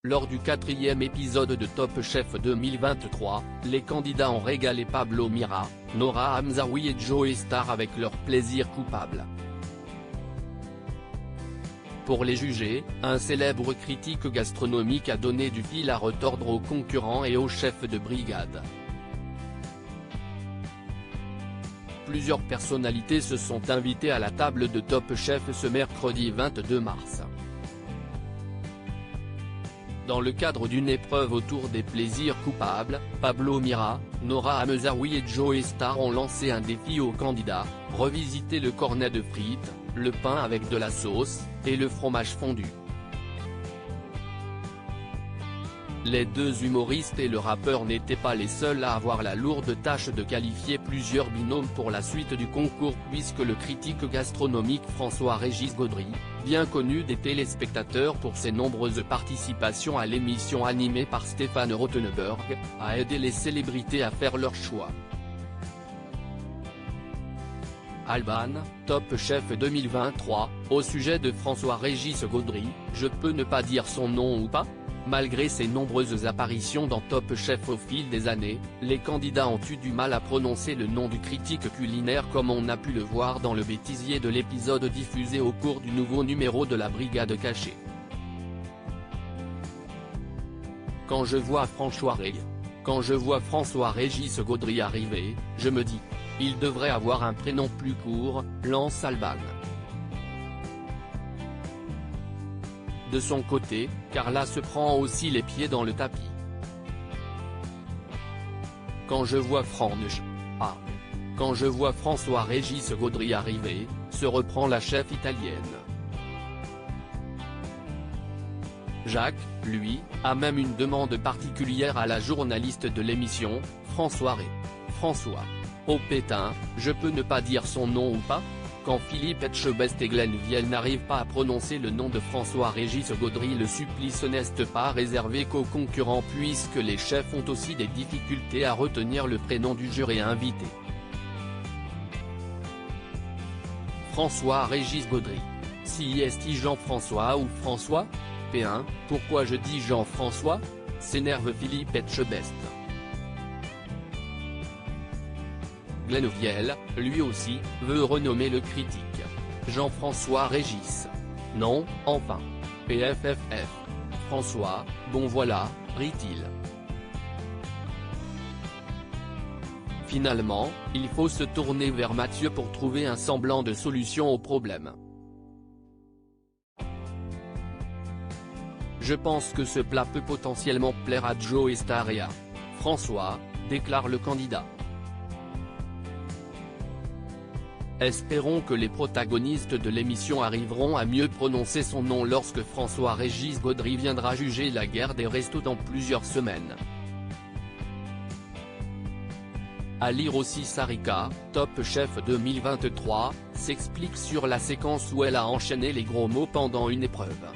Lors du 4e épisode de Top Chef 2023, les candidats ont régalé Pablo Mira, Nora Hamzaoui et Joey Star avec leur plaisir coupable. Pour les juger, un célèbre critique gastronomique a donné du fil à retordre aux concurrents et aux chefs de brigade. Plusieurs personnalités se sont invitées à la table de Top Chef ce mercredi 22 mars. Dans le cadre d'une épreuve autour des plaisirs coupables, Pablo Mira, Nora Hamzaoui et Joey Star ont lancé un défi aux candidats: revisiter le cornet de frites, le pain avec de la sauce, et le fromage fondu. Les deux humoristes et le rappeur n'étaient pas les seuls à avoir la lourde tâche de qualifier plusieurs binômes pour la suite du concours, puisque le critique gastronomique François-Régis Gaudry, bien connu des téléspectateurs pour ses nombreuses participations à l'émission animée par Stéphane Rothenberg, a aidé les célébrités à faire leur choix. Alban, Top Chef 2023, au sujet de François-Régis Gaudry, je peux ne pas dire son nom ou pas ? Malgré ses nombreuses apparitions dans Top Chef au fil des années, les candidats ont eu du mal à prononcer le nom du critique culinaire, comme on a pu le voir dans le bêtisier de l'épisode diffusé au cours du nouveau numéro de la Brigade Cachée. Quand je vois François-Régis Gaudry arriver, je me dis, il devrait avoir un prénom plus court, lance Alban. De son côté, Carla se prend aussi les pieds dans le tapis. Quand je vois François-Régis Gaudry arriver, se reprend la chef italienne. Jacques, lui, a même une demande particulière à la journaliste de l'émission, François. Oh pétain, je peux ne pas dire son nom ou pas ? Quand Philippe Etchebest et Glenn Viel n'arrivent pas à prononcer le nom de François-Régis Gaudry, le supplice n'est pas réservé qu'aux concurrents, puisque les chefs ont aussi des difficultés à retenir le prénom du juré invité. François-Régis Gaudry. Si est-il Jean-François ou François ? P1, pourquoi je dis Jean-François ? S'énerve Philippe Etchebest. Glenn Viel, lui aussi, veut renommer le critique. Jean-François Régis. Non, enfin. PFFF. François, bon voilà, rit-il. Finalement, il faut se tourner vers Mathieu pour trouver un semblant de solution au problème. Je pense que ce plat peut potentiellement plaire à Joey Star et à François, déclare le candidat. Espérons que les protagonistes de l'émission arriveront à mieux prononcer son nom lorsque François-Régis Gaudry viendra juger la guerre des restos dans plusieurs semaines. À lire aussi, Sarika, Top Chef 2023, s'explique sur la séquence où elle a enchaîné les gros mots pendant une épreuve.